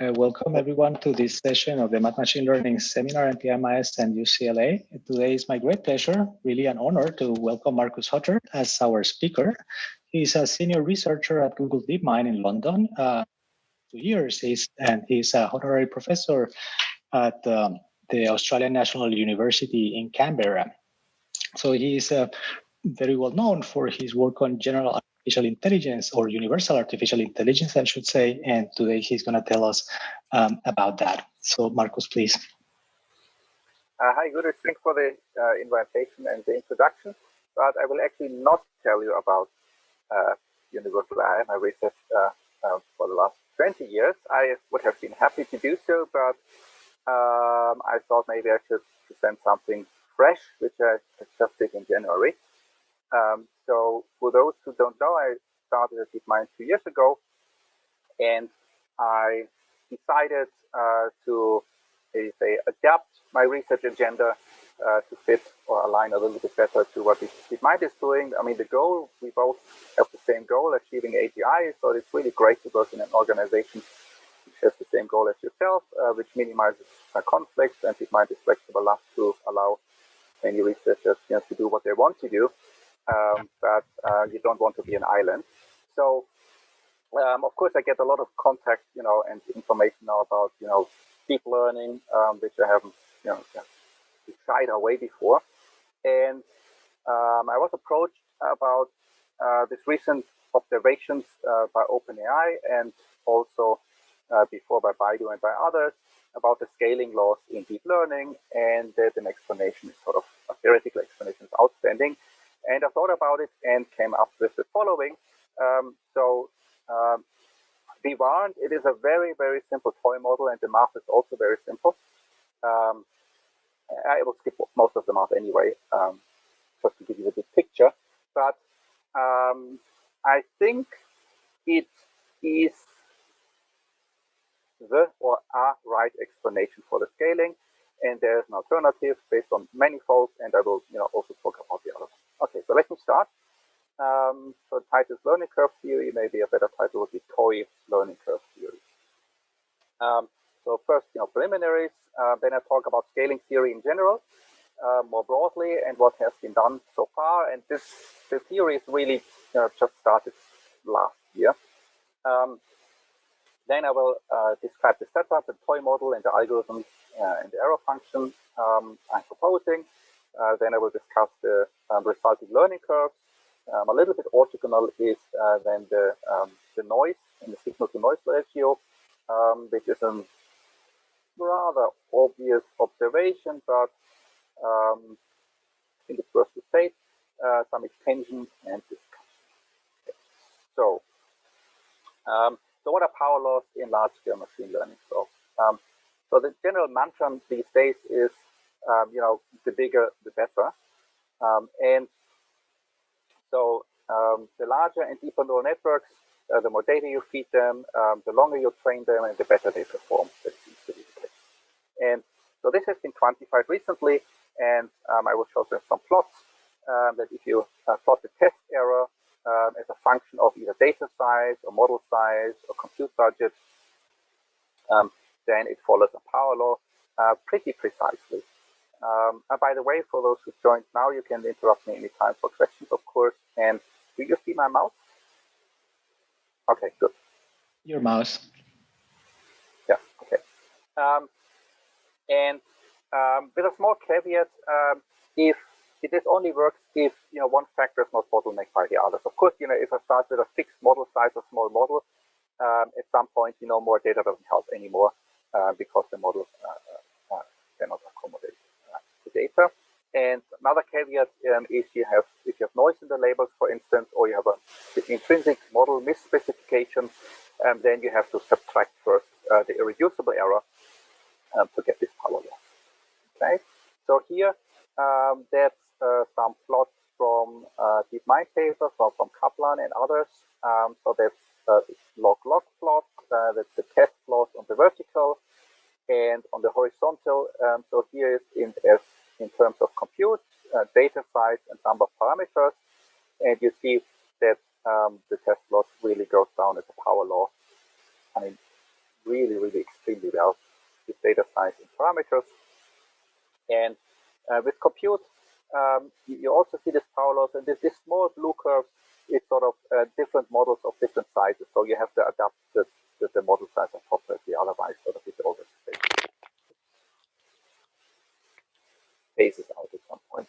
Welcome everyone to this session of the Math Machine Learning Seminar MPI MIS and UCLA. Today is my great pleasure, really an honor to welcome Marcus Hutter as our speaker. He's a senior researcher at Google DeepMind in London. 2 years, and he's a honorary professor at the Australian National University in Canberra. So he's very well known for his work on general artificial intelligence, or universal artificial intelligence, I should say. And today he's going to tell us about that. So Marcus, please. Hi, Guru. Thanks for the invitation and the introduction. But I will actually not tell you about universal AI, my research for the last 20 years. I would have been happy to do so, but I thought maybe I should present something fresh, which I just did in January. So for those who don't know, I started at DeepMind 2 years ago, and I decided to adapt my research agenda to fit or align a little bit better to what DeepMind is doing. I mean, the goal, we both have the same goal, achieving AGI, so it's really great to work in an organization which has the same goal as yourself, which minimizes conflicts, and DeepMind is flexible enough to allow many researchers to do what they want to do, but you don't want to be an island. So, of course, I get a lot of contact, and information now about, deep learning, which I haven't, tried away before. And I was approached about this recent observations by OpenAI, and also before by Baidu and by others, about the scaling laws in deep learning, and that an explanation is sort of a theoretical explanation is outstanding. And I thought about it and came up with the following. W.r.t, it is a very, very simple toy model, and the math is also very simple. I will skip most of the math anyway, just to give you a big picture. But I think it is the or a right explanation for the scaling, and there is an alternative based on manifolds, and I will also talk about the other one. Okay, so let me start. So the title is learning curve theory. Maybe a better title would be toy learning curve theory. So first, preliminaries. Then I talk about scaling theory in general, more broadly, and what has been done so far. And the theory is really just started last year. Then I will describe the setup, the toy model, and the algorithms and the error function I'm proposing. Then I will discuss the resulting learning curves. A little bit orthogonal is then the noise and the signal-to-noise ratio, which is a rather obvious observation, but I think it's worth to state some extension and discussion. Okay. So what are power laws in large-scale machine learning? So the general mantra these days is, the bigger, the better. And so the larger and deeper neural networks, the more data you feed them, the longer you train them, and the better they perform. That seems to be the case. And so this has been quantified recently, and I will show you some plots that if you plot the test error as a function of either data size or model size or compute budget, then it follows a power law pretty precisely. By the way, for those who joined now, you can interrupt me anytime for questions, of course. And do you see my mouse? Okay, good. Your mouse. Yeah, okay. And with a small caveat, if this only works if one factor is not bottlenecked by the others. Of course, if I start with a fixed model size or small model, at some point, more data doesn't help anymore because the model cannot accommodate the data. And another caveat is if you have noise in the labels, for instance, or you have an intrinsic model misspecification, then you have to subtract first the irreducible error to get this power law. Okay, so here that's some plots from DeepMind paper, from Kaplan and others. So that's log-log plot, that's the test plot on the vertical, and on the horizontal. So here is in terms of compute, data size, and number of parameters, and you see that the test plot really goes down as a power law. I mean, really, really extremely well with data size and parameters. And with compute, you also see this power loss, and this small blue curve is sort of different models of different sizes. So you have to adapt the model size appropriately, otherwise sort of it always phases out at some point.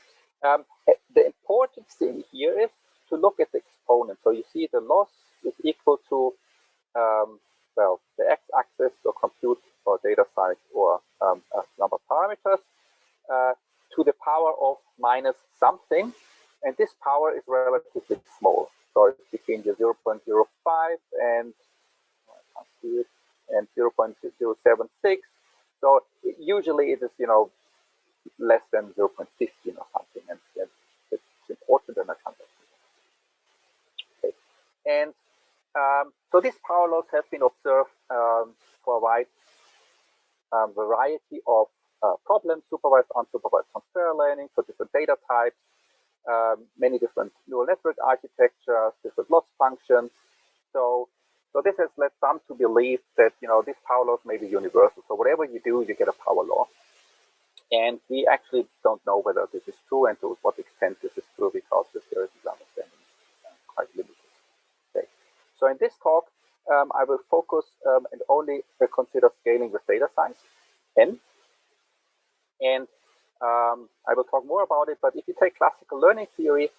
The important thing here is to look at the exponent. So you see the loss is equal to, well, the x-axis, so compute or data size or a number of parameters, to the power of minus something. And this power is relatively small. So it's between the 0.05 and, I can't see it, and 0.076. So usually it is, less than 0.15 or something, and it's important, and I can't. Okay. And so these power laws have been observed for a wide variety of problems, supervised, unsupervised transfer learning, for different data types, many different neural network architectures, different loss functions. So this has led some to believe that these power laws may be universal. So whatever you do, you get a power law. And we actually don't know whether this is true and to what extent this is true, because the theoretical understanding is quite limited. Okay. So in this talk, I will focus and only consider scaling with data size, n. And I will talk more about it, but if you take classical learning theory,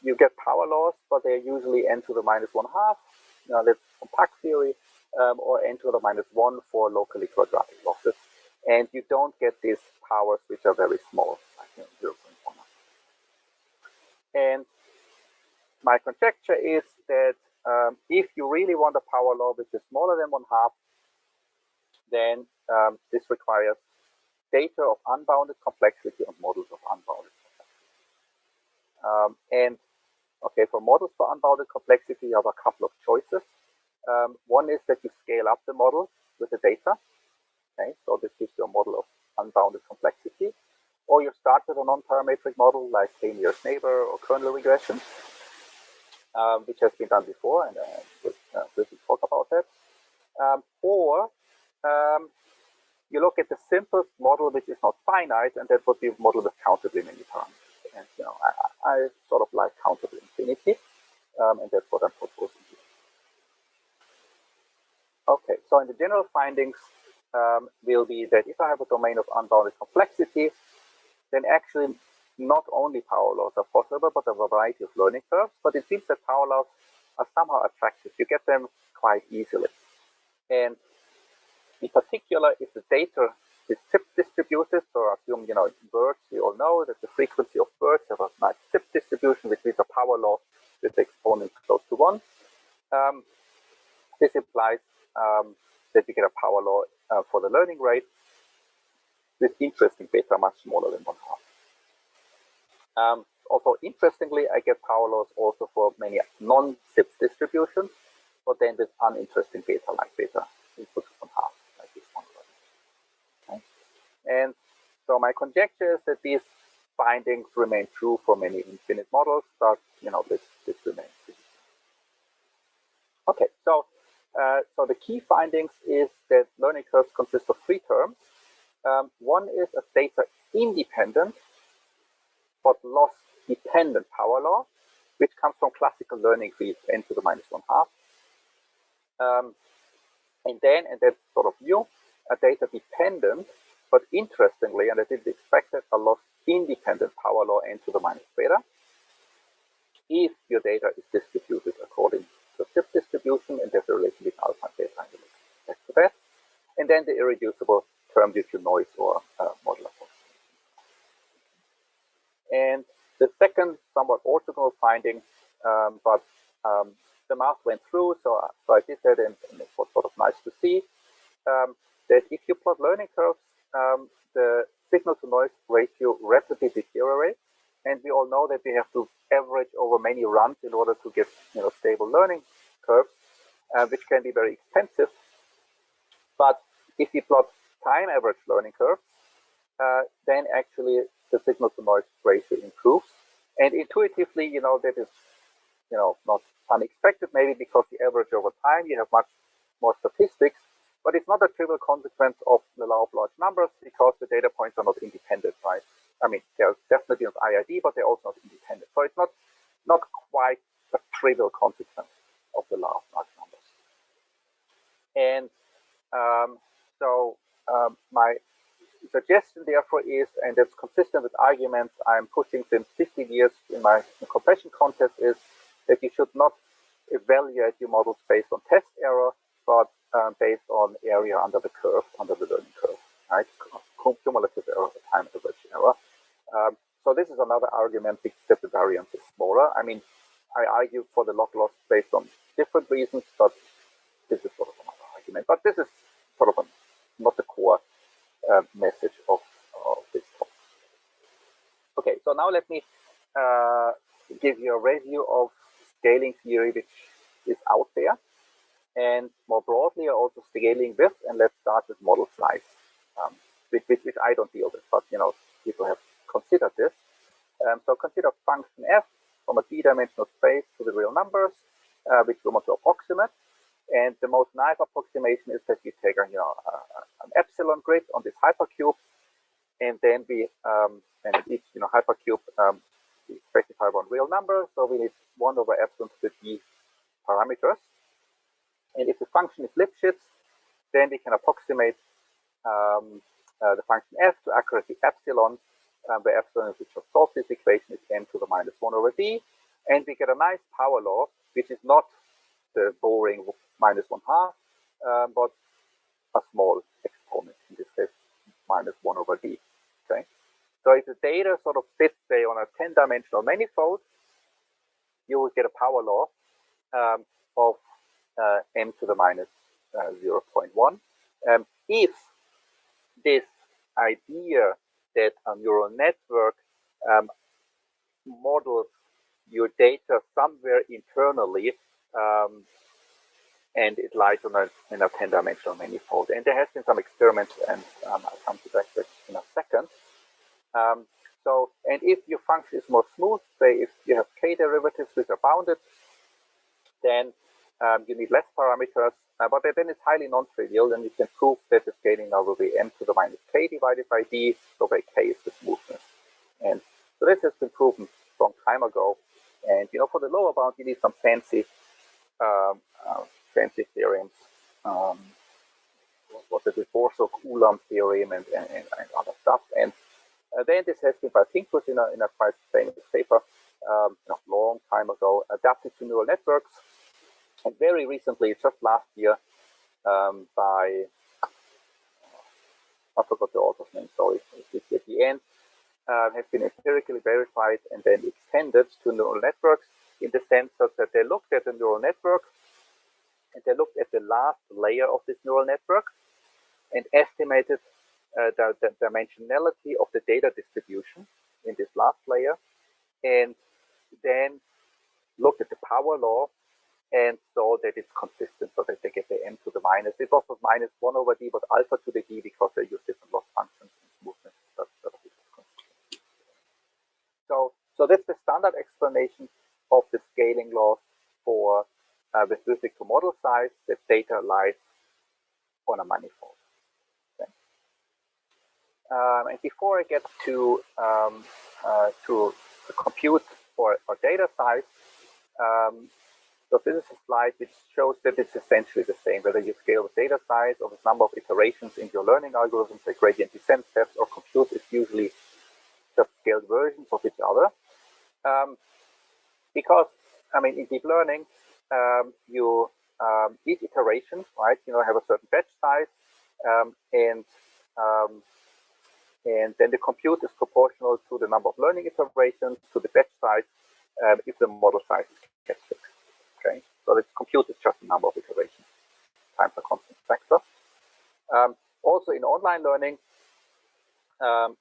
you get power laws, but they're usually n to the minus 1/2. That's compact theory, or n to the minus 1 for locally quadratic losses. And you don't get these powers which are very small, like 0.1. And my conjecture is that if you really want a power law which is smaller than 1/2, then this requires data of unbounded complexity and models of unbounded complexity. And okay, for models for unbounded complexity, you have a couple of choices. One is that you scale up the model with the data. Okay, so this gives you a model of unbounded complexity. Or you start with a non-parametric model like k-nearest neighbor or kernel regression, which has been done before, and we'll talk about that. Or you look at the simplest model, which is not finite, and that would be a model with countably many parameters. And I sort of like countable infinity, and that's what I'm proposing here. Okay, so in the general findings will be that if I have a domain of unbounded complexity, then actually not only power laws are possible, but a variety of learning curves. But it seems that power laws are somehow attractive. You get them quite easily. And in particular, if the data is Zipf-distributed, so assume, birds, we all know that the frequency of birds have a nice Zipf distribution, which means a power law with the exponent close to 1. This implies that we get a power law for the learning rate with interesting beta much smaller than 1/2. Also, interestingly, I get power laws also for many non-Zipf distributions, but then with uninteresting beta, like beta equal to 1/2, like this one. Okay. And so my conjecture is that these findings remain true for many infinite models, but this remains. Okay, so the key findings is that learning curves consist of 3 terms. One is a data independent but loss dependent power law, which comes from classical learning with n to the minus 1/2. And that's sort of new, a data dependent, but interestingly, and I didn't expect it, a loss independent power law n to the minus beta, if your data is distributed according to Zipf distribution, and there's a relation between alpha and beta, and we'll get back to that. And then the irreducible term due to noise or model approximation. And the second, somewhat orthogonal finding, but the math went through, so I did that, and it was sort of nice to see that if you plot learning curves, the signal-to-noise ratio rapidly deteriorates, and we all know that we have to average over many runs in order to get stable learning curves, which can be very expensive. But if you plot time average learning curves, then actually the signal-to-noise ratio improves. And intuitively, that is, not unexpected, maybe because the average over time, you have much more statistics. But it's not a trivial consequence of the law of large numbers because the data points are not independent, right? I mean, they're definitely not IID, but they're also not independent. So it's not quite a trivial consequence of the law of large numbers. And my suggestion, therefore, is, and it's consistent with arguments I'm pushing since 15 years in my compression contest, is that you should not evaluate your models based on test error, but based on area under the curve, under the learning curve, right? Cumulative error, time average error. So this is another argument that the variance is smaller. I mean, I argue for the log loss based on different reasons, but this is sort of another argument. But this is sort of not the core message of this talk. Okay, so now let me give you a review of scaling theory, which is out there, and more broadly also scaling with. And let's start with model size, which I don't deal with, but people have considered this. So consider function f from a d-dimensional space to the real numbers, which we want to approximate. And the most naive approximation is that we take an epsilon grid on this hypercube, and then we and each hypercube we specify one real number. So we need 1 over epsilon to the d parameters. And if the function is Lipschitz, then we can approximate the function f to accurately epsilon, where epsilon, which will solve this equation, is n to the minus 1 over d. And we get a nice power law, which is not the boring minus 1/2, but a small exponent, in this case, minus 1 over d. Okay. So if the data sort of fits, say, on a 10-dimensional manifold, you will get a power law of n to the minus 0.1. If this idea that a neural network models your data somewhere internally, and it lies in a 10-dimensional manifold. And there has been some experiments, and I'll come to that in a second. And if your function is more smooth, say if you have k derivatives which are bounded, then you need less parameters, but then it's highly non-trivial, and you can prove that the scaling now will be n to the minus k divided by d, so where k is the smoothness. And so this has been proven a long time ago. And for the lower bound, you need some fancy theorems. What is it? Borsuk-Ulam theorem and other stuff. And then this has been, I think, was in a quite famous paper a long time ago, adapted to neural networks. And very recently, just last year, by, I forgot the author's name, sorry, it's at the end, has been empirically verified and then extended to neural networks, in the sense that they looked at the neural network and they looked at the last layer of this neural network and estimated the dimensionality of the data distribution in this last layer, and then looked at the power law and saw that it's consistent, so that they get the n to the minus. It was not minus 1 over d, but alpha to the d, because they use different loss functions and smoothness. So that's the standard explanation of the scaling laws for with respect to model size, that data lies on a manifold. Okay. And before I get to the compute or data size, so this is a slide which shows that it's essentially the same, whether you scale with data size or with number of iterations in your learning algorithms, like gradient descent steps or compute, is usually just scaled versions of each other. Because, I mean, in deep learning, each iteration, right, have a certain batch size, and then the compute is proportional to the number of learning iterations, to the batch size, if the model size gets fixed. Okay, so the compute is just the number of iterations times a constant factor. Also, in online learning,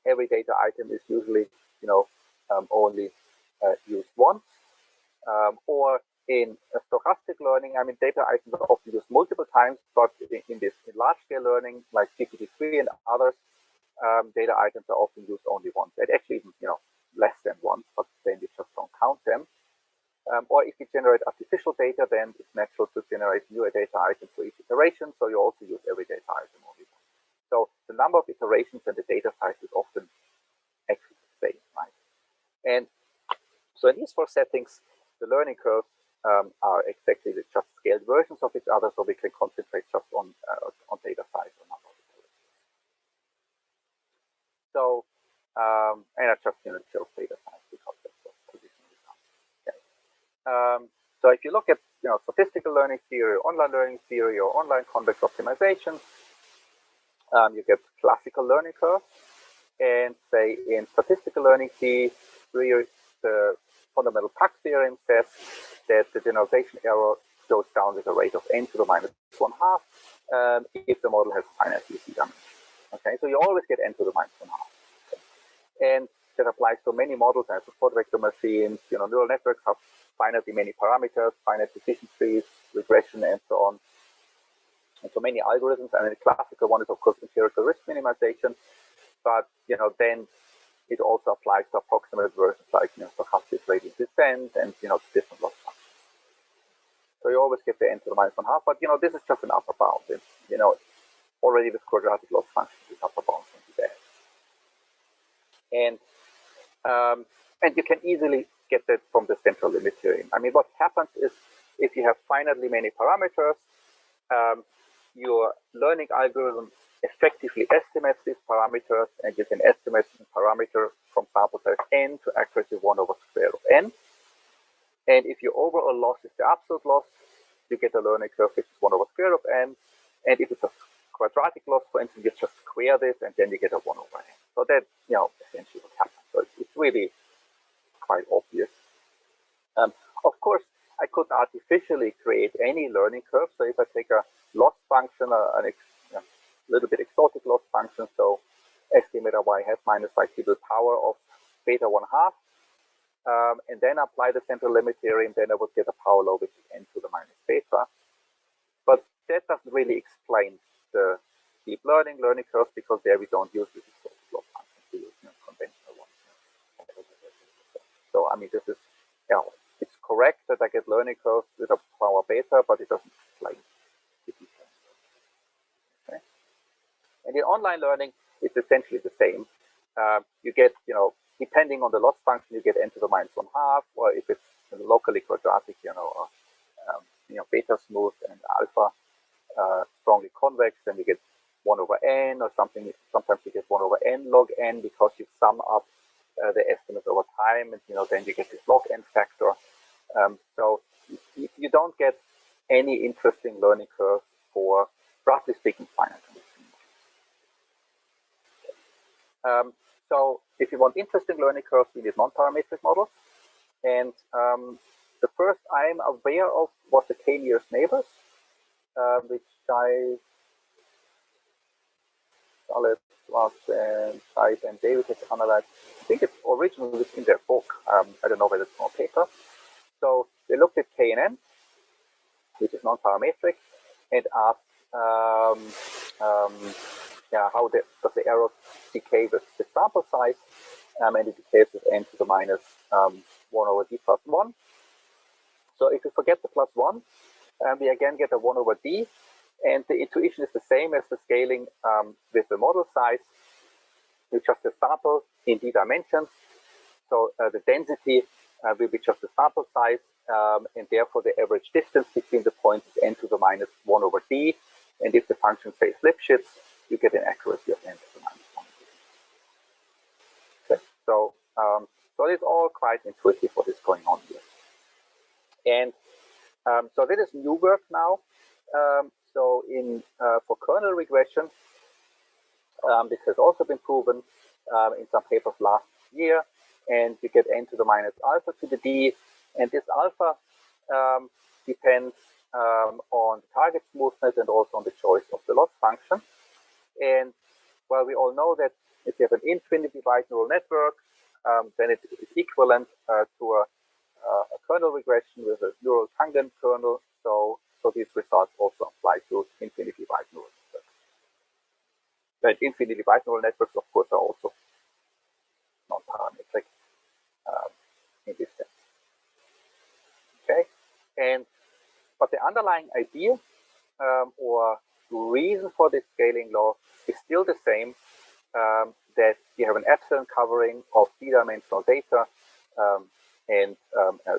every data item is usually, only used once. Or in stochastic learning, I mean, data items are often used multiple times, but in large-scale learning, like GPT-3 and others, data items are often used only once. And actually, less than once, but then we just don't count them. Or if you generate artificial data, then it's natural to generate newer data items for each iteration. So you also use every data item all the time. So the number of iterations and the data size is often actually the same, right? And so in these four settings, the learning curves are exactly the just scaled versions of each other, so we can concentrate just on data size or number of iterations. So, and I just show data size because that's what traditionally done. Okay. So if you look at statistical learning theory, online learning theory, or online convex optimization, you get classical learning curves. And say in statistical learning theory, the fundamental Pack theorem says that the generalization error goes down with a rate of n to the minus 1/2 if the model has finite dimension. Okay, so you always get n to the minus 1/2. Okay. And that applies to many models and support vector machines. Neural networks have finitely many parameters, finite decision trees, regression, and so on. And so many algorithms. And the classical one is, of course, empirical risk minimization. But then it also applies to approximate versions like stochastic gradient descent and different loss functions. So you always get the n to the minus 1/2. But this is just an upper bound. And, already with quadratic loss functions, this upper bound can be there. And you can easily get that from the central limit theorem. I mean, what happens is if you have finitely many parameters, your learning algorithm effectively estimates these parameters, and you can estimate the parameter from sample size n to accuracy 1/square root of n. And if your overall loss is the absolute loss, you get a learning curve which is 1/square root of n. And if it's a quadratic loss, for instance, you just square this, and then you get a 1/n. So that's essentially what happens. So it's really quite obvious. Of course, I could artificially create any learning curve. So if I take a loss function, a little bit exotic loss function, so estimator y hat minus y to the power of beta 1/2, and then apply the central limit theorem, then I would get a power law which is n to the minus beta. But that doesn't really explain the deep learning curves, because there we don't use this exotic loss function, we use conventional ones. So I mean, this is it's correct that I get learning curves with a power beta, but it doesn't explain the details. Okay. And in online learning, it's essentially the same. You get, depending on the loss function, you get n to the minus 1/2, or if it's locally quadratic, beta smooth and alpha strongly convex, then you get 1/n or something. Sometimes you get 1/n log n because you sum up the estimates over time, and then you get this log n factor. So you don't get any interesting learning curve for, roughly speaking, finite dimensional models. So if you want interesting learning curves, we need non-parametric models. And the first I'm aware of was the k-nearest neighbors, which Charlotte, and Said and David has analyzed. I think it's originally in their book. I don't know whether it's on paper. So they looked at k and n, which is non-parametric, and asked how does the error decay with the sample size, and it decays with n to the minus 1/d plus 1. So if you forget the plus 1, we again get a 1/d, and the intuition is the same as the scaling with the model size. You just a sample in d dimensions, so the density will be just the sample size, and therefore the average distance between the points is n to the minus 1/d. And if the function says Lipschitz, you get an accuracy of n to the minus 1. Okay. So it's all quite intuitive what is going on here. And so that is new work now. So for kernel regression, this has also been proven in some papers last year, and you get n to the minus alpha to the d, and this alpha depends on the target smoothness and also on the choice of the loss function. And well, we all know that if you have an infinitely wide neural network, then it is equivalent to a kernel regression with a neural tangent kernel. So these results also apply to infinitely wide neural networks. But infinitely wide neural networks, of course, are also non-parametric in this sense. But the underlying idea or reason for this scaling law is still the same, that you have an epsilon covering of d-dimensional data, and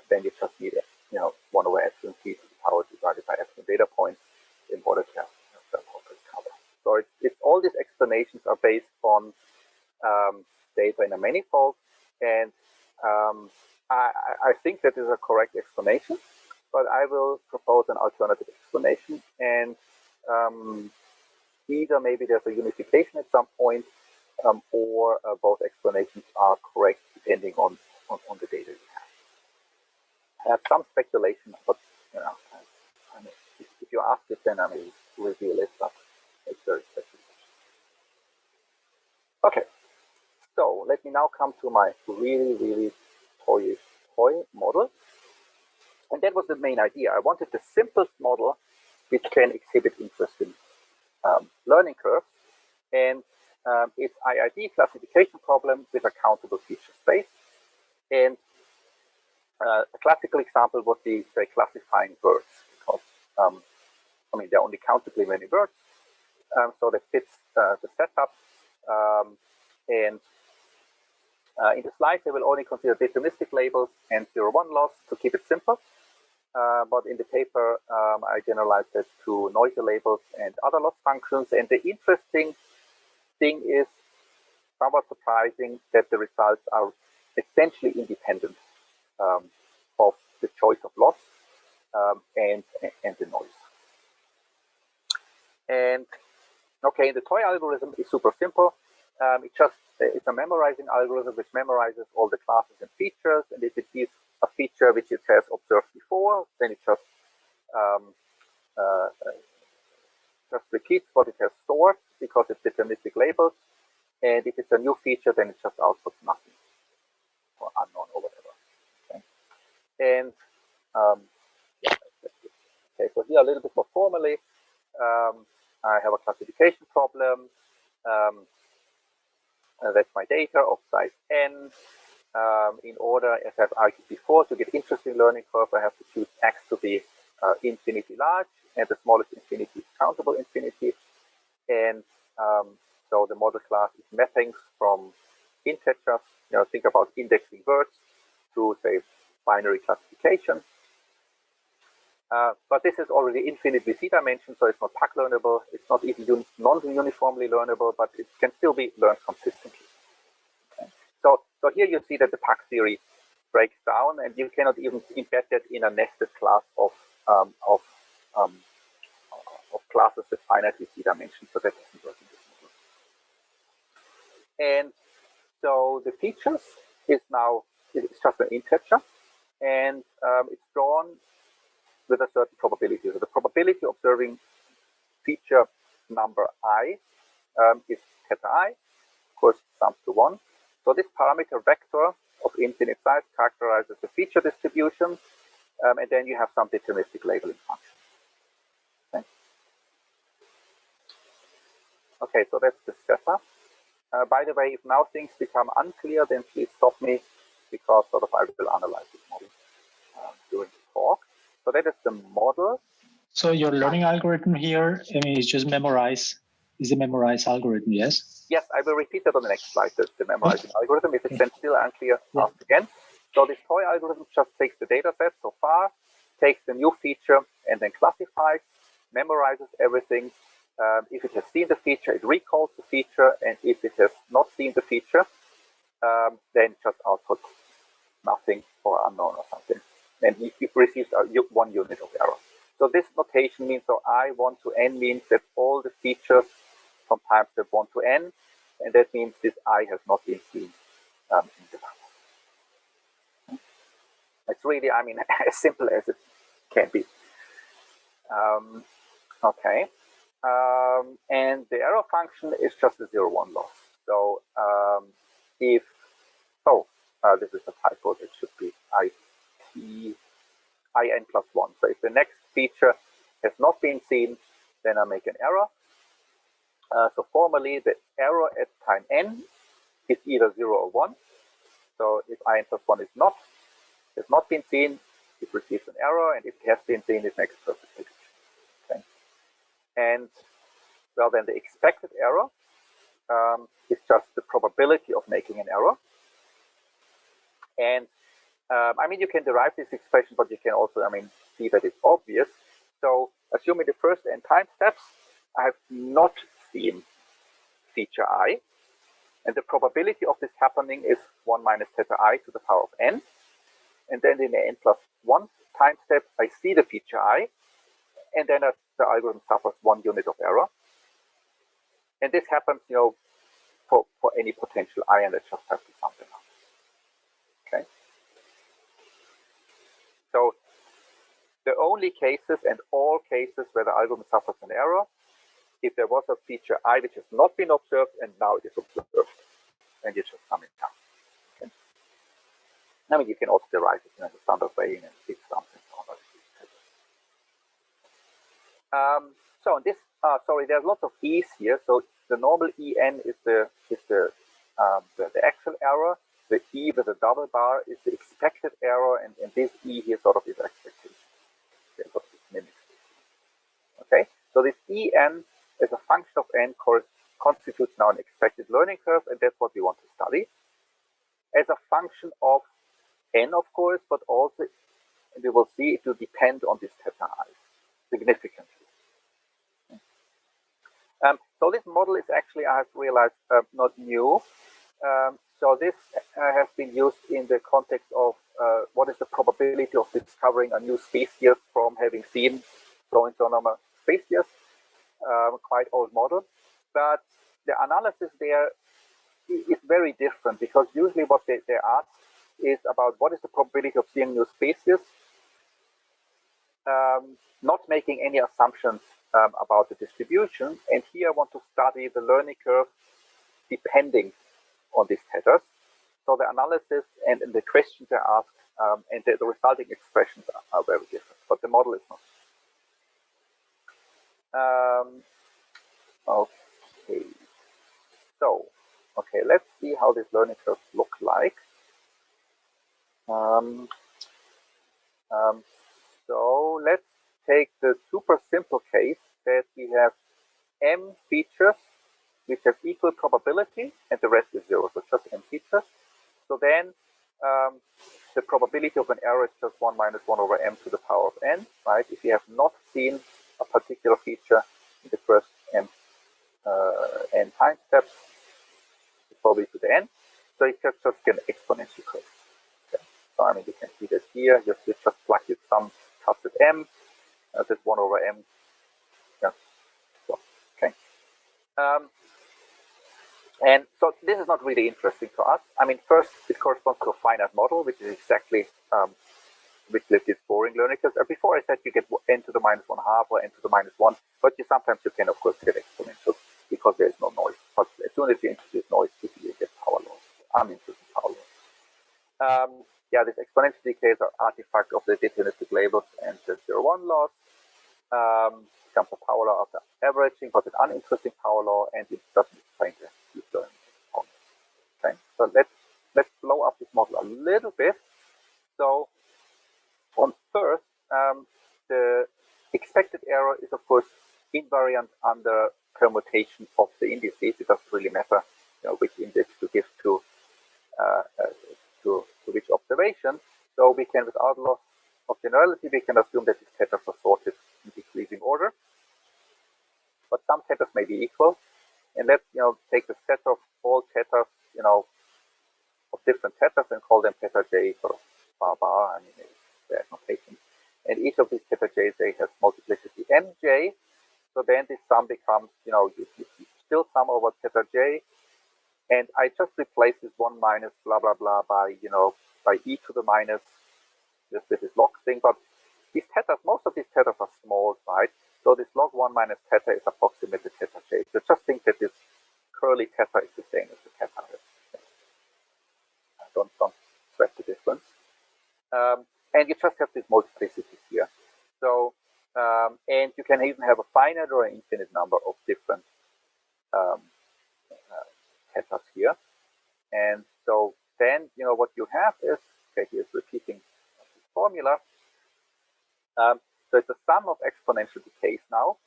then you just need, 1 over epsilon t to the power divided by epsilon data points in order to have the appropriate cover. So it's all these explanations are based on data in a manifold, and I think that is a correct explanation, but I will propose an alternative explanation, and either maybe there's a unification at some point, or both explanations are correct depending on the data you have. I have some speculation, but I mean, if you ask it, then I may reveal it, but it's very speculative. Okay, so let me now come to my really toy model. And that was the main idea. I wanted the simplest model which can exhibit interesting learning curves. And it's IID classification problem with a countable feature space. And a classical example would be, say, classifying words, because I mean, there are only countably many words, so that fits the setup. And in the slides, I will only consider deterministic labels and 0-1 loss to keep it simple. But in the paper, I generalized it to noisy labels and other loss functions. And the interesting thing is, somewhat surprising, that the results are essentially independent of the choice of loss and the noise. And okay, the toy algorithm is super simple. It's a memorizing algorithm which memorizes all the classes and features. And if it sees a feature which it has observed before, then it just repeats what it has stored because it's deterministic labels. And if it's a new feature, then it just outputs nothing or unknown or whatever. Okay. And okay, so here a little bit more formally, I have a classification problem. That's my data of size n. In order, as I've argued before, to get interesting learning curve, I have to choose x to be infinity large, and the smallest infinity is countable infinity. And so the model class is mappings from integers. Think about indexing words to, say, binary classification. But this is already infinite with z-dimension, so it's not PAC learnable. It's not even non-uniformly learnable, but it can still be learned consistently. Okay. So here you see that the PAC theory breaks down, and you cannot even embed that in a nested class of classes with finite with z-dimension, so that doesn't work in this model. And so the features is now, it's just an integer, and it's drawn with a certain probability. So the probability of observing feature number I is theta I, of course, sums to 1. So this parameter vector of infinite size characterizes the feature distribution, and then you have some deterministic labeling function. Okay, so that's the setup. By the way, if now things become unclear, then please stop me, because sort of I will analyze this model during the talk. So that is the model. So your learning algorithm here, I mean, is just memorize, is the memorize algorithm, yes? Yes, I will repeat that on the next slide, the memorizing algorithm. If it's then still unclear, ask again. So this toy algorithm just takes the data set so far, takes the new feature, and then classifies, memorizes everything. If it has seen the feature, it recalls the feature, and if it has not seen the feature, then just outputs nothing or unknown or something. And it receives 1 unit of error. So this notation means, so I1 to n means that all the features from time step 1 to n, and that means this I has not been seen in the past. It's really, I mean, as simple as it can be. Okay. And the error function is just a 0-1 loss. So if, this is a typo, it should be in plus 1. So if the next feature has not been seen, then I make an error. So formally, the error at time n is either 0 or 1. So if in plus 1 has not been seen, it receives an error, and if it has been seen, it makes perfect prediction. Okay. And well, then the expected error is just the probability of making an error. And I mean, you can derive this expression, but you can also, I mean, see that it's obvious. So assuming the first n time steps, I have not seen feature I, and the probability of this happening is 1 minus theta I to the power of n. And then in the n plus 1 time step, I see the feature I, and then the algorithm suffers 1 unit of error. And this happens, you know, for any potential I, and I just have to sum them up. Okay. So the only cases and all cases where the algorithm suffers an error, if there was a feature I which has not been observed and now it is observed, and you just sum it down. Okay. I mean, you can also derive it in a standard way in big sums and so on. So in this, sorry, there's lots of e's here. So the normal en is the actual error. The e with the double bar is the expected error, and this e here sort of is expectation. Okay, so it mimics it. Okay, so this en as a function of n constitutes now an expected learning curve, and that's what we want to study. As a function of n, of course, but also, and we will see, it will depend on this theta I significantly. So this model is actually, I have realized, not new. So this has been used in the context of what is the probability of discovering a new species from having seen so-and-so number of species, quite old model. But the analysis there is very different, because usually what they ask is about what is the probability of seeing new species, not making any assumptions about the distribution. And here I want to study the learning curve depending on these theta's. So the analysis and the questions are asked and the resulting expressions are very different, but the model is not. Okay, so let's see how these learning curves look like. So let's take the super simple case that we have m features which have equal probability, and the rest is 0, so just m features. So then the probability of an error is just 1 minus 1 over m to the power of n, right? If you have not seen a particular feature in the first n time steps, it's probably to the n. So it's just an exponential curve. Okay. So I mean, you can see that here, you just plug in some trusted m, that's 1 over m. Yeah. So, okay. And so this is not really interesting to us. I mean, first, it corresponds to a finite model, which is exactly which lives this boring learning curve. Before I said you get n to the minus 1/2 or n to the minus 1, but sometimes you can, of course, get exponential because there is no noise. But as soon as you introduce noise, you get power loss, uninteresting power loss. Yeah, these exponential decays are artifact of the deterministic labels and the 0-1 loss. Becomes a power law after averaging, but an uninteresting power law, and it doesn't explain the deep learning. Okay, so let's blow up this model a little bit. So on first, the expected error is of course invariant under permutation of the indices. It doesn't really matter, which index to give to which observation. So we can, without loss of generality, we can assume that these theta's are sorted in decreasing order. But some theta's may be equal. And let's take the set of all theta's, of different theta's and call them theta j sort of bar. I mean, there's notation. And each of these theta j's, they have multiplicity mj. So then this sum becomes, you still sum over theta j. And I just replace this 1 minus blah blah blah by by e to the minus this is log thing. But these theta's, most of these theta's are small, right? So this log 1 minus theta is approximately theta j. So just think that this curly theta is the same as the theta. Don't sweat the difference. And you just have this multiplicity here. So and you can even have a finite or an infinite number of different thetas here. And so then what you have is, okay, here's repeating the formula. So it's a sum of exponential decays now.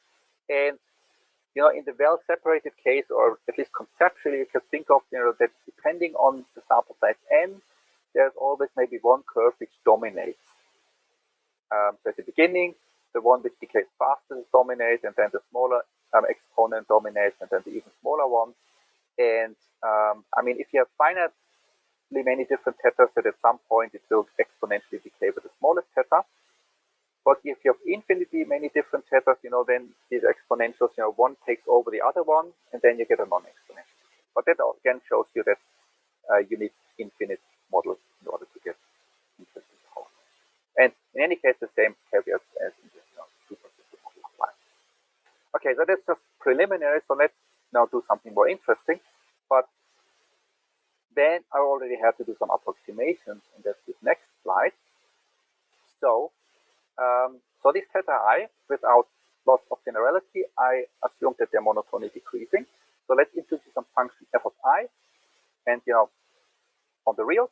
And, in the well-separated case, or at least conceptually, you can think of, that depending on the sample size n, there's always maybe one curve which dominates. So at the beginning, the one which decays fastest dominates, and then the smaller exponent dominates, and then the even smaller one. And if you have finitely many different theta's, that at some point it will exponentially decay with the smallest theta. But if you have infinitely many different theta's, then these exponentials, one takes over the other one, and then you get a non-exponential. But that again shows you that you need infinite models in order to get interesting power. And in any case, the same caveats as in the super simple model apply. Okay, so that's just preliminary. So let's now do something more interesting. But then I already have to do some approximations, and that's this next slide. So this theta I, without loss of generality, I assume that they're monotonely decreasing. So let's introduce some function f of I, and on the reals,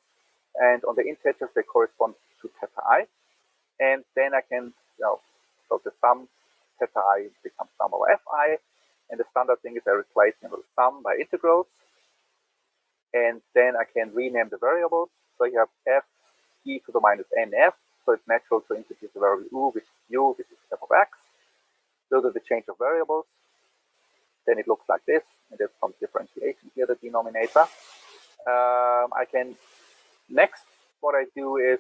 and on the integers they correspond to theta I, and then I can, so the sum theta I becomes sum over fi, and the standard thing is I replace sum by integrals, and then I can rename the variables. So you have f e to the minus nf. So it's natural to introduce the variable u, which is f of x. So the change of variables. Then it looks like this, and there's some differentiation here, the denominator. I can, next, what I do is,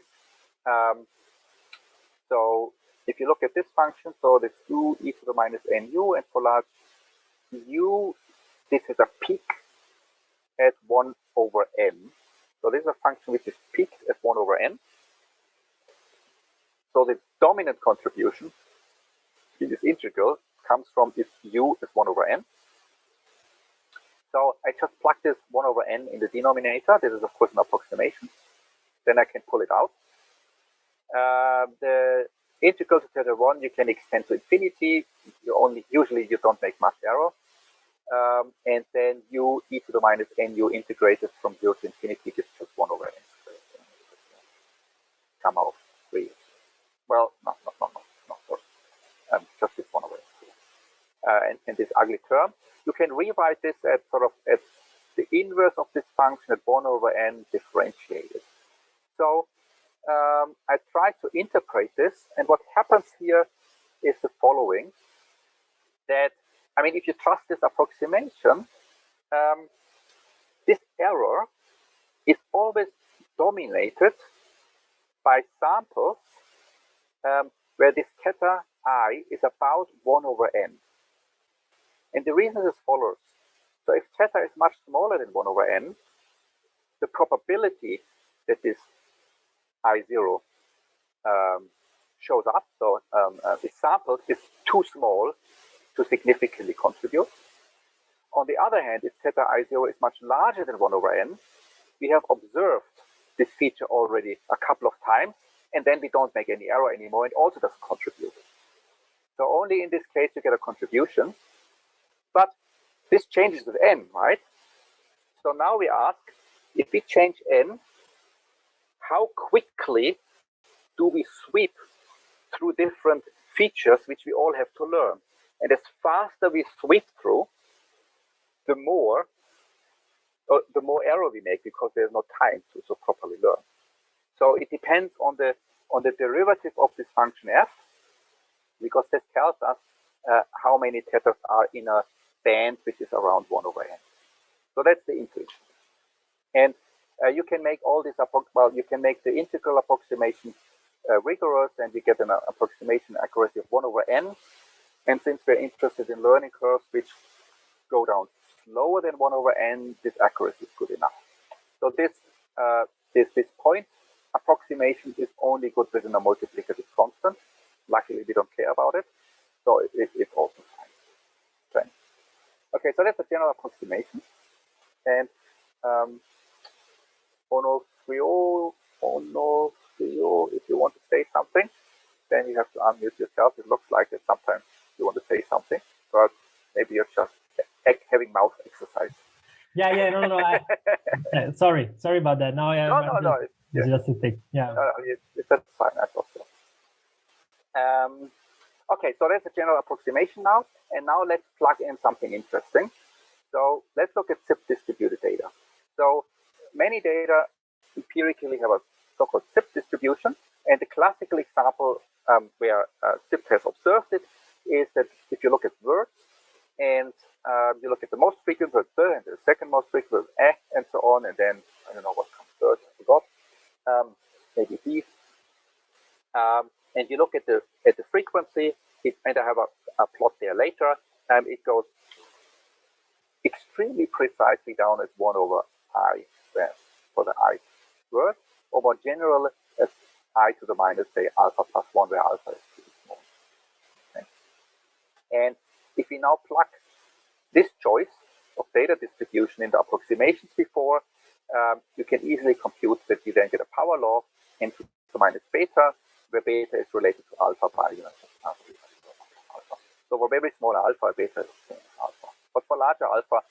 so if you look at this function, so this u e to the minus nu, and for large u, this is a peak at 1 over n. So this is a function which is peaked at 1 over n. So the dominant contribution in this integral comes from if u is 1 over n. So I just plug this 1 over n in the denominator. This is, of course, an approximation. Then I can pull it out. The integral to theta 1 you can extend to infinity. Usually you don't make much error. And then u e to the minus nu integrated from 0 to infinity gives just 1 over n. Gamma of 3. Well, no, just this 1 over n. And this ugly term. You can rewrite this as as the inverse of this function at 1 over n differentiated. So I try to interpret this, and what happens here is the following: that if you trust this approximation, this error is always dominated by samples where this theta I is about 1 over n. And the reason is as follows. So if theta is much smaller than 1 over n, the probability that this I0 shows up, so the sample is too small to significantly contribute. On the other hand, if theta I0 is much larger than 1 over n, we have observed this feature already a couple of times, and then we don't make any error anymore, and also doesn't contribute. So only in this case you get a contribution. But this changes with n, right? So now we ask, if we change n, how quickly do we sweep through different features which we all have to learn? And as faster we sweep through, the more error we make, because there's no time to properly learn. So it depends on the derivative of this function f, because this tells us how many thetas are in a band which is around 1 over n. So that's the intuition. And you can make all this, you can make the integral approximation rigorous, and we get an approximation accuracy of 1 over n. And since we're interested in learning curves which go down slower than 1 over n, this accuracy is good enough. So this point approximation is only good within a multiplicative constant. Luckily, we don't care about it. So it's also fine. Okay. Okay, so that's a general approximation. And Onofrio, if you want to say something, then you have to unmute yourself. It looks like that sometimes you want to say something, but maybe you're just having mouth exercise. Yeah, no. Sorry about that. No, no. It's just a thing. Yeah. That's fine. I thought so. Okay, so that's a general approximation now. And now let's plug in something interesting. So let's look at Zipf-distributed data. So many data empirically have a so-called Zipf distribution. And the classical example where Zipf has observed it is that if you look at words and you look at the most frequent word the and the second most frequent word and so on, and then I don't know what comes third, I forgot, maybe these. And you look at the frequency, and I have a plot there later, it goes extremely precisely down as 1 over I for the I word, or more general as I to the minus, say, alpha plus 1, where alpha is pretty small. Okay. And if we now plug this choice of data distribution in the approximations before, you can easily compute that you then get a power law n to the minus beta, where beta is related to alpha by alpha. So for very small alpha, beta is the same as alpha. But for larger alpha,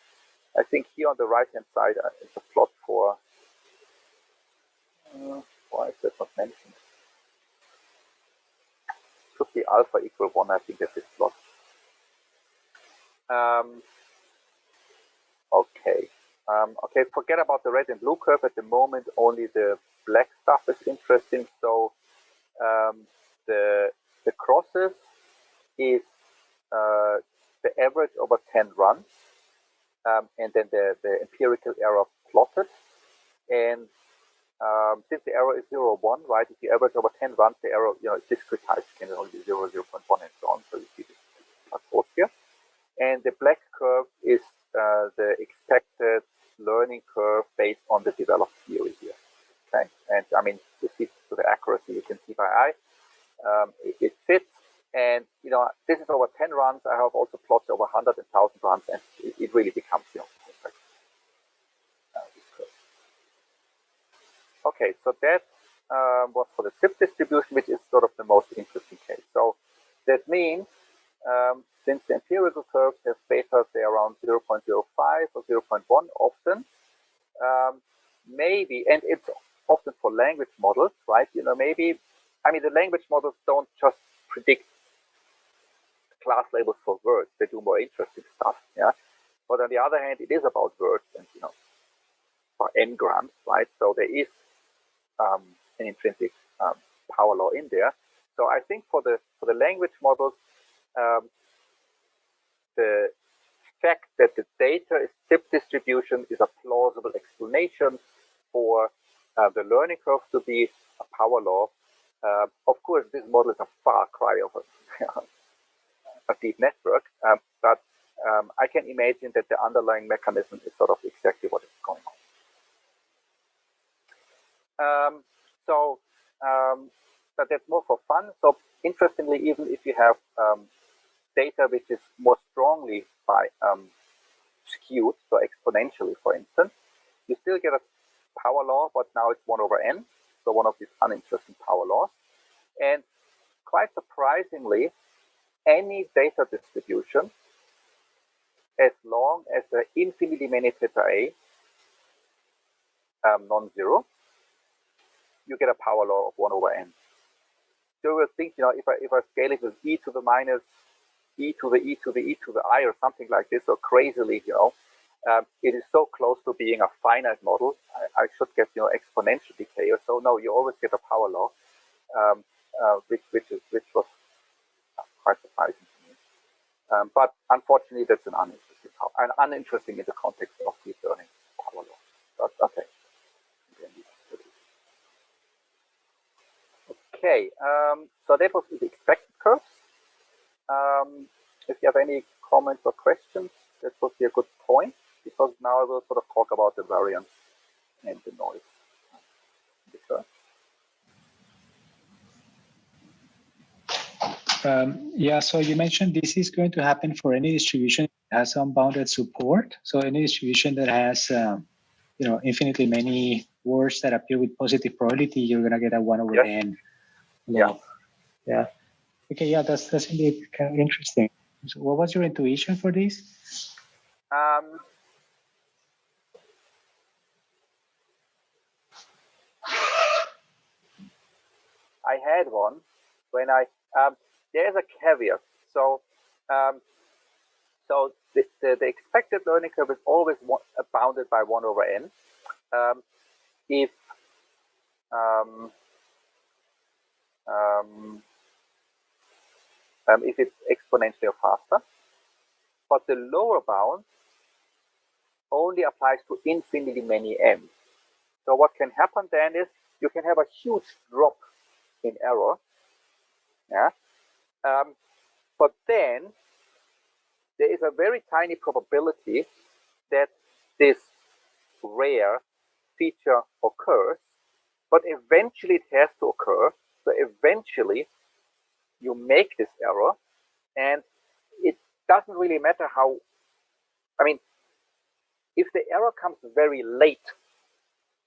I think here on the right-hand side is a plot for, why is that not mentioned? Should be alpha equal 1, I think that's this plot. Okay, forget about the red and blue curve at the moment. Only the black stuff is interesting. So the crosses is the average over 10 runs, and then the empirical error plotted. And since the error is 0, 1, right? If you average over 10 runs, the error is discretized, can only be 0, 0.1, and so on. So you see this approach here. And the black curve is the expected learning curve based on the developed theory here. Okay, and I mean, you see to the accuracy, you can see by eye, it fits. And this is over 10 runs. I have also plots over 100 and 1,000 runs, and it really becomes perfect. Okay, so that was for the Zipf distribution, which is sort of the most interesting case. So that means since the empirical curves have beta, say around 0.05 or 0.1 often, maybe, and it's often for language models, right? Maybe, I mean, the language models don't just predict class labels for words; they do more interesting stuff, yeah. But on the other hand, it is about words, and for n-grams, right? So there is an intrinsic power law in there. So I think for the language models, the fact that the data is Zipf distribution is a plausible explanation for the learning curve to be a power law. Of course, this model is a far cry of a deep network, but I can imagine that the underlying mechanism is sort of exactly what is going on. But that's more for fun. So interestingly, even if you have data which is more strongly skewed, so exponentially, for instance, you still get a power law, but now it's 1 over n, so one of these uninteresting power laws. And quite surprisingly, any data distribution, as long as the infinitely many theta a non-zero, you get a power law of 1 over n. So you will think, if I scale it with e to the minus e to the e to the e to the I or something like this, or crazily, it is so close to being a finite model, I should get exponential decay or so. No, you always get a power law, which was quite surprising to me. But unfortunately, that's an uninteresting in the context of deep learning power law. But okay. Okay, so that was the expected curves. If you have any comments or questions, that would be a good point, because now I will sort of talk about the variance and the noise. Yeah, so you mentioned this is going to happen for any distribution that has unbounded support. So any distribution that has, infinitely many words that appear with positive probability, you're going to get a 1 over n law. Yeah. Okay, yeah, that's indeed kind of interesting. So what was your intuition for this? I had one when I There is a caveat. So, the expected learning curve is always bounded by 1 over n. If it's exponentially faster, but the lower bound only applies to infinitely many m. So what can happen then is you can have a huge drop in error, yeah. But then there is a very tiny probability that this rare feature occurs, but eventually it has to occur. So eventually you make this error, and it doesn't really matter how, I mean, if the error comes very late,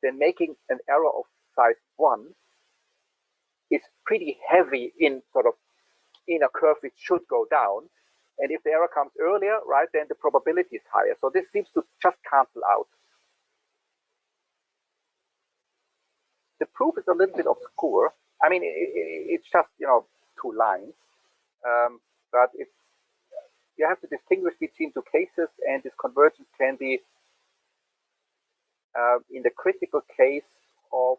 then making an error of size 1 is pretty heavy in sort of in a curve which should go down. And if the error comes earlier, right, then the probability is higher. So this seems to just cancel out. The proof is a little bit obscure. I mean, it's just, 2 lines. But you have to distinguish between 2 cases, and this convergence can be in the critical case of,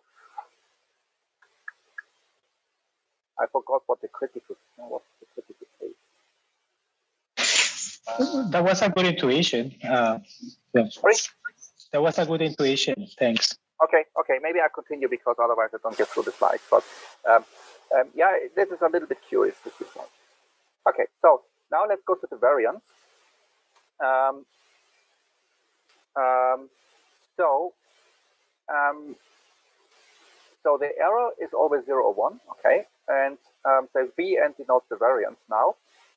I forgot what the critical case. That was a good intuition. Sorry? That was a good intuition. Thanks. Okay. Maybe I continue because otherwise I don't get through the slides. But yeah, this is a little bit curious to see. Okay, so now let's go to the variance. So the error is always 0 or 1. Okay, and so Vn denotes the variance now.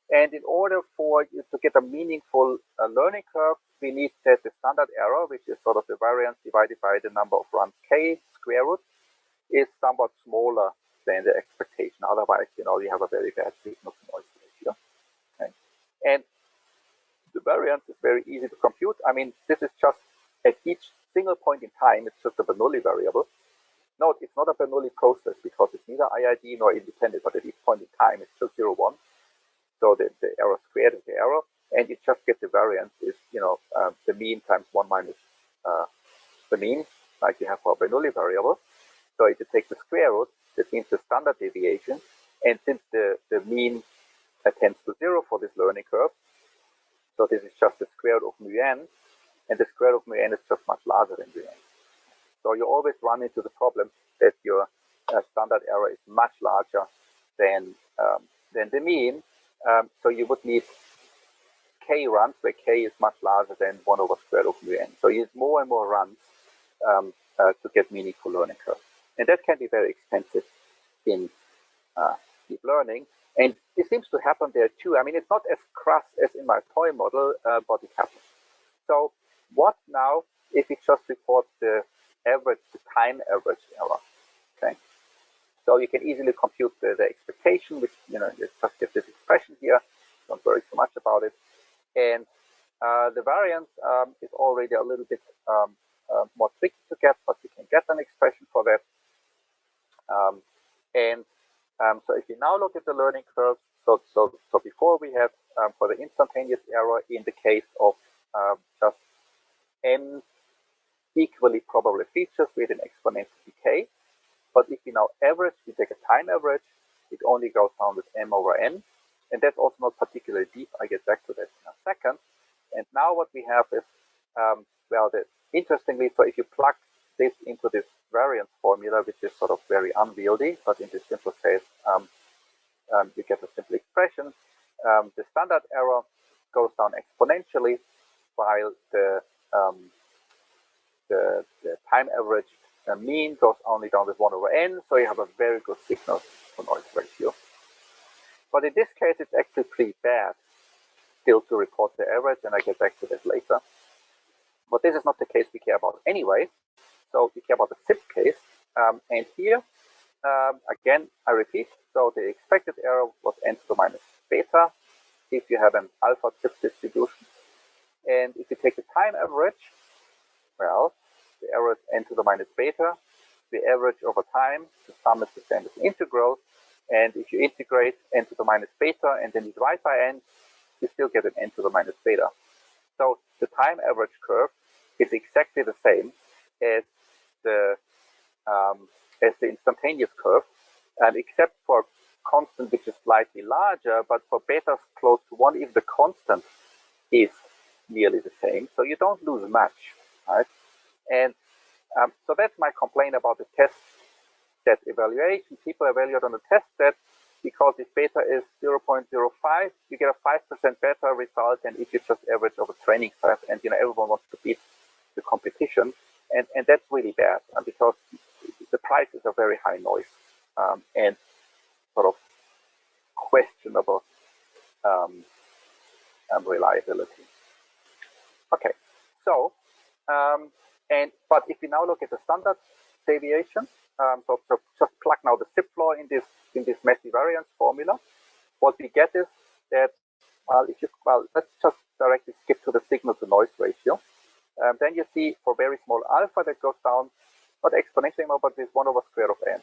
And in order for you to get a meaningful learning curve, we need that the standard error, which is sort of the variance divided by the number of runs k square root, is somewhat smaller than the expectation. Otherwise, you have a very bad signal to noise ratio. Okay. And the variance is very easy to compute. I mean, this is just at each single point in time, it's just a Bernoulli variable. No, it's not a Bernoulli process because it's neither IID nor independent, but at each point in time, it's just 0, 1. So the error squared is the error, and you just get the variance is, the mean times 1 minus the mean, like you have for a Bernoulli variable. So if you take the square root, that means the standard deviation. And since the mean tends to 0 for this learning curve, so this is just the square root of mu n, and the square root of mu n is just much larger than mu n. So you always run into the problem that your standard error is much larger than the mean. So you would need k runs, where k is much larger than 1 over square root of mu n. So you need more and more runs to get meaningful learning curve. And that can be very expensive in deep learning. And it seems to happen there too. I mean, it's not as crass as in my toy model, but it happens. So what now if we just report the average, the time average error? Okay. So you can easily compute the expectation, which, you just get this expression here. Don't worry too much about it. And the variance is already a little bit more tricky to get, but you can get an expression for that. So if you now look at the learning curve, so before we had for the instantaneous error in the case of just m equally probable features with an exponential decay. But if we now average, we take a time average, it only goes down with m over n. And that's also not particularly deep. I get back to that in a second. And now what we have is, interestingly, so if you plug this into this variance formula, which is sort of very unwieldy, but in this simple case, you get a simple expression. The standard error goes down exponentially, while the time average mean goes only down with 1 over n. So you have a very good signal to noise ratio. But in this case, it's actually pretty bad still to report the average, and I get back to that later. But this is not the case we care about anyway. So we care about the Zipf case. And here, again, I repeat, so the expected error was n to the minus beta if you have an alpha Zipf distribution. And if you take the time average, well, the error is n to the minus beta. The average over time, the sum is the same as the integral. And if you integrate n to the minus beta and then you divide by n, you still get an n to the minus beta. So the time average curve is exactly the same as the instantaneous curve, and except for constant which is slightly larger, but for betas close to 1, if the constant is nearly the same, so you don't lose much, right? And so that's my complaint about the test set evaluation. People evaluate on the test set because if beta is 0.05, you get a 5% better result than if you just average over training set, and everyone wants to beat the competition, and that's really bad because the prices are very high noise and sort of questionable reliability. Okay, so but if we now look at the standard deviation, so just plug now the Zipf law in this messy variance formula. What we get is that let's just directly skip to the signal to noise ratio. Then you see for very small alpha that goes down, not exponentially more, but with 1 over square of n.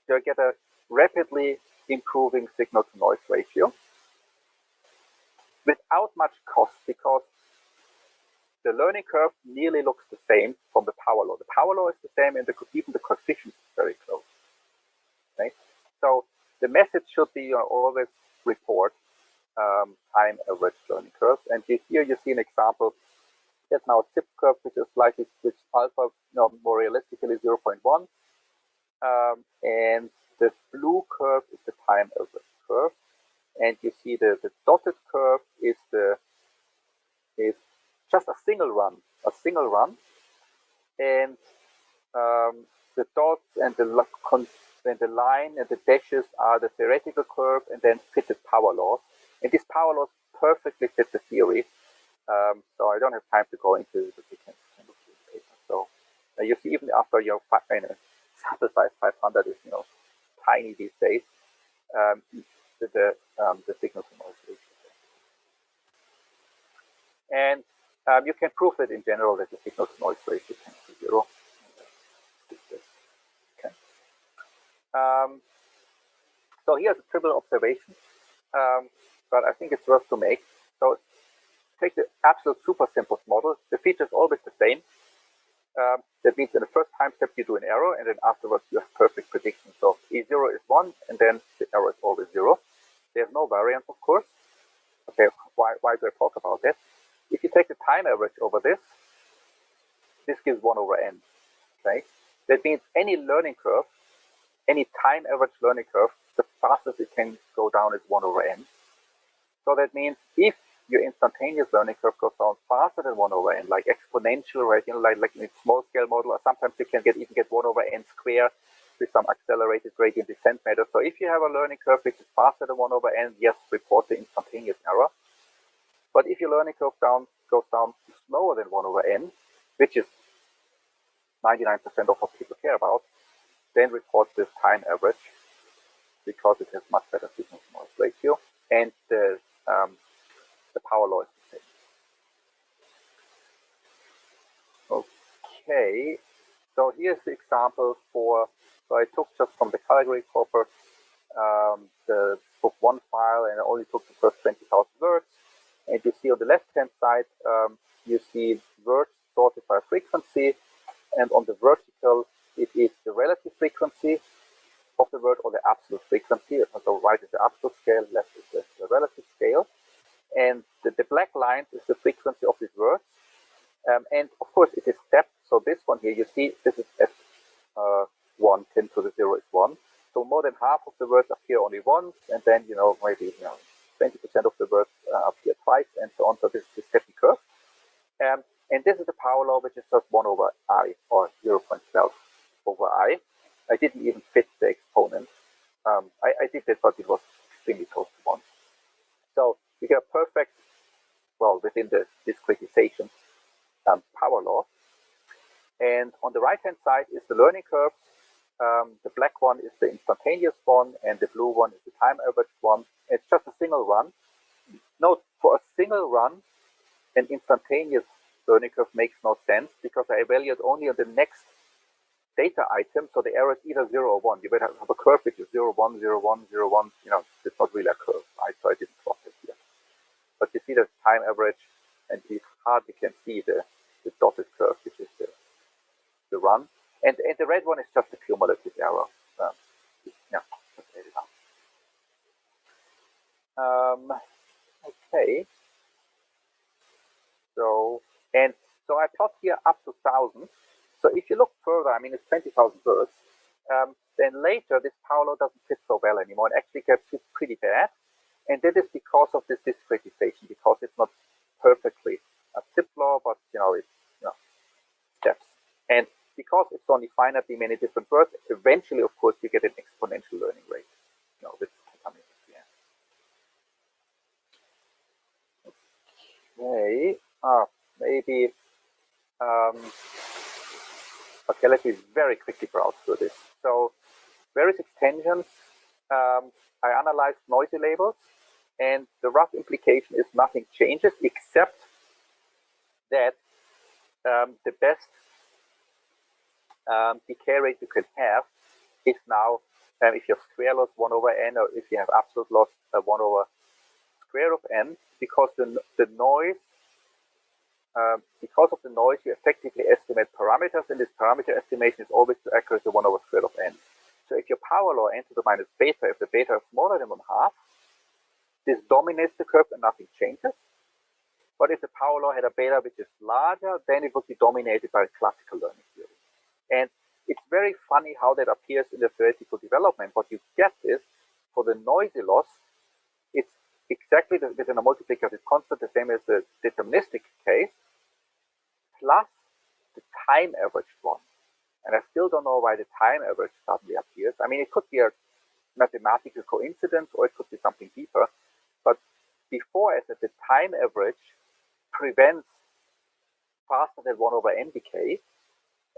You get a rapidly improving signal to noise ratio without much cost, because the learning curve nearly looks the same from the power law. The power law is the same, and even the coefficient is very close. Right? So the method should be always report time average learning curves. And here you see an example. There's now a Zipf curve which is slightly, which alpha more realistically 0.1, and the blue curve is the time average curve, and you see the dotted curve is just a single run, and the dots and the line and the dashes are the theoretical curve, and then fitted power laws, and these power laws perfectly fit the theory. So I don't have time to go into the details. So you see, even after your sample size 500 is tiny these days, the signal to noise ratio. And you can prove that in general that the signal to noise ratio tends to 0. Okay. So here's a trivial observation, but I think it's worth to make. So take the absolute super simplest model. The feature is always the same. That means in the first time step you do an error, and then afterwards you have perfect prediction. So E0 is 1, and then the error is always 0. There's no variance, of course. Okay, why do I talk about that? If you take the time average over this gives 1 over n. Okay, that means any learning curve, any time average learning curve, the fastest it can go down is 1 over n. So that means if your instantaneous learning curve goes down faster than 1 over n, like exponential, right? Like in a small scale model, or sometimes you can even get 1 over n squared with some accelerated gradient descent method. So if you have a learning curve which is faster than 1 over n, yes, report the instantaneous error. But if your learning curve goes down slower than 1 over n, which is 99% of what people care about, then report this time average, because it has much better signal to noise ratio, and the power law is the same. Okay, so here's the example so I took just from the Calgary corpus the book 1 file, and I only took the first 20,000 words. And you see on the left-hand side, you see words sorted by frequency, and on the vertical, it is the relative frequency of the word or the absolute frequency. So right is the absolute scale, left is the relative scale. And the black line is the frequency of these words. And of course, it is stepped. So this one here, you see, this is at 1, 10 to the 0 is 1. So more than half of the words appear only once, and then, maybe 20% of the words appear twice, and so on. So this is the stepping curve. And this is the power law, which is just 1 over I, or 0.12 over I. I didn't even fit the exponent. I did that, but it was extremely close to 1. So you get a perfect, within the discretization power law. And on the right-hand side is the learning curve. The black one is the instantaneous one, and the blue one is the time average one. It's just a single run. Note, for a single run, an instantaneous learning curve makes no sense, because I evaluate only on the next data item, so the error is either 0 or 1. You better have a curve which is 0, 1, 0, 1, 0, 1. You know, it's not really a curve, right? So I didn't plot it here. But you see the time average, and you hardly can see the dotted curve, which is the run. And the red one is just the cumulative error. Yeah, just add it up. Okay. So I plot here up to 1,000. So if you look further, I mean, it's 20,000 words. Then later, this power law doesn't fit so well anymore. It actually gets pretty bad. And that is because of this discretization, because it's not perfectly a Zipf law, but, it's, steps. And because it's only finitely many different words, eventually, of course, you get an exponential learning rate. This is coming at the end. Okay. Maybe. Okay, let me very quickly browse through this. So, various extensions. I analyzed noisy labels, and the rough implication is nothing changes except that the best decay rate you can have is now if you have square loss 1 over n, or if you have absolute loss 1 over square of n, because the noise. Because of the noise, you effectively estimate parameters, and this parameter estimation is always the accuracy 1 over square of n. So if your power law n to the minus beta, if the beta is smaller than 1/2, this dominates the curve and nothing changes. But if the power law had a beta which is larger, then it would be dominated by classical learning theory. And it's very funny how that appears in the theoretical development. What you get is, for the noisy loss, it's exactly within a multiplicative constant, the same as the deterministic case, plus the time averaged one. And I still don't know why the time average suddenly appears. I mean, it could be a mathematical coincidence, or it could be something deeper. But before, I said the time average prevents faster than 1 over n decay.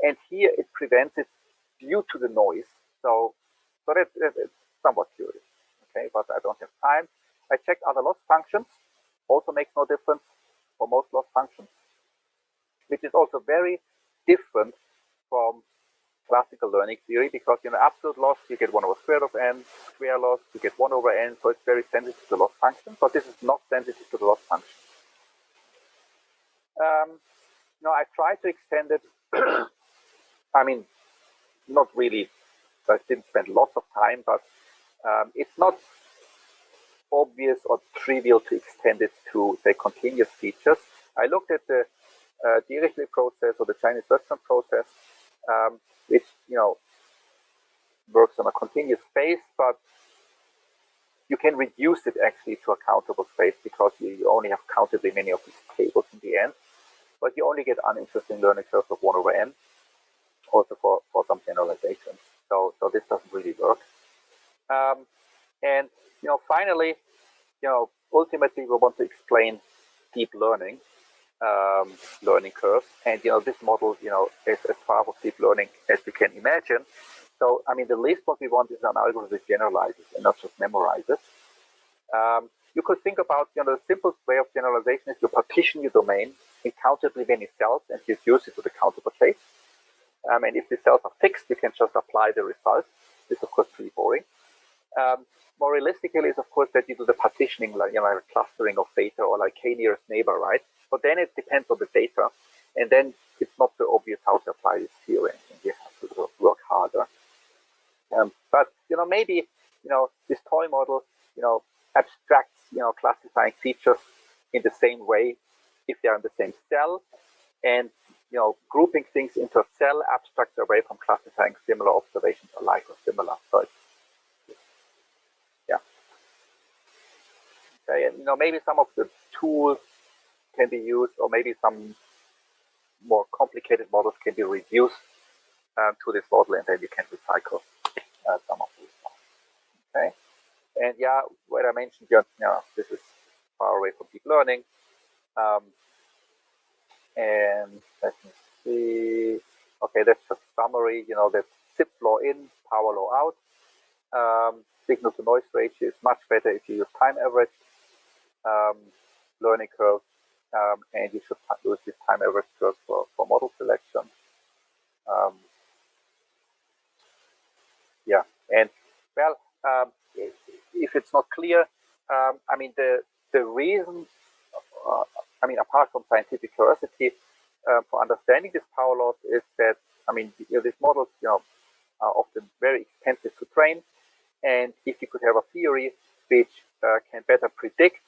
And here it prevents it due to the noise. So that's somewhat curious. Okay, but I don't have time. I checked other loss functions, also makes no difference for most loss functions, which is also very different from classical learning theory, because in absolute loss, you get 1 over square of n, square loss, you get 1 over n, so it's very sensitive to the loss function, but this is not sensitive to the loss function. I tried to extend it, I mean, not really, I didn't spend lots of time, but it's not obvious or trivial to extend it to, say, continuous features. I looked at the Dirichlet process or the Chinese Western process, which works on a continuous space, but you can reduce it actually to a countable space, because you only have countably many of these tables in the end, but you only get uninteresting learning curves of 1 over n, also for some generalizations. So this doesn't really work. And finally, ultimately we want to explain deep learning. Learning curves, and this model is as far from deep learning as we can imagine. So I mean, the least what we want is an algorithm that generalizes and not just memorizes. You could think about the simplest way of generalization is you partition your domain in countably many cells and reduce it to the countable case. And if the cells are fixed, you can just apply the result. This is of course pretty boring. More realistically is of course that you do the partitioning, like like a clustering of data, or like k-nearest neighbor, right? But then it depends on the data, and then it's not so obvious how to apply this theory, and you have to work harder. But maybe this toy model abstracts classifying features in the same way if they are in the same cell, and grouping things into a cell abstracts away from classifying similar observations alike or similar. So it's, yeah. Okay, and maybe some of the tools can be used, or maybe some more complicated models can be reduced to this model, and then you can recycle some of these. Okay, and yeah, what I mentioned, this is far away from deep learning. And let me see. Okay, that's a summary. That's Zipf law in, power law out. Signal to noise ratio is much better if you use time average learning curve. And you should use this time average curve for model selection. Yeah, and well, if it's not clear, I mean the reason, I mean apart from scientific curiosity, for understanding this power loss is that, I mean, these models, are often very expensive to train, and if you could have a theory which can better predict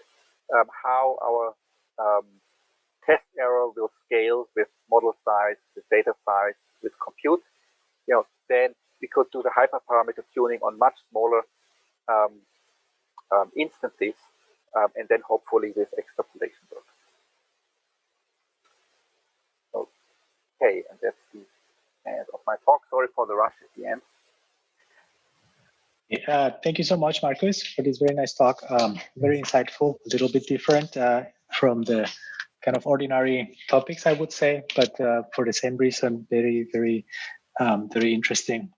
how our test error will scale with model size, with data size, with compute, then we could do the hyperparameter tuning on much smaller instances, and then hopefully this extrapolation works. Okay, and that's the end of my talk. Sorry for the rush at the end. Thank you so much, Marcus, for this very nice talk. Very insightful, a little bit different from the kind of ordinary topics, I would say, but for the same reason, very, very interesting.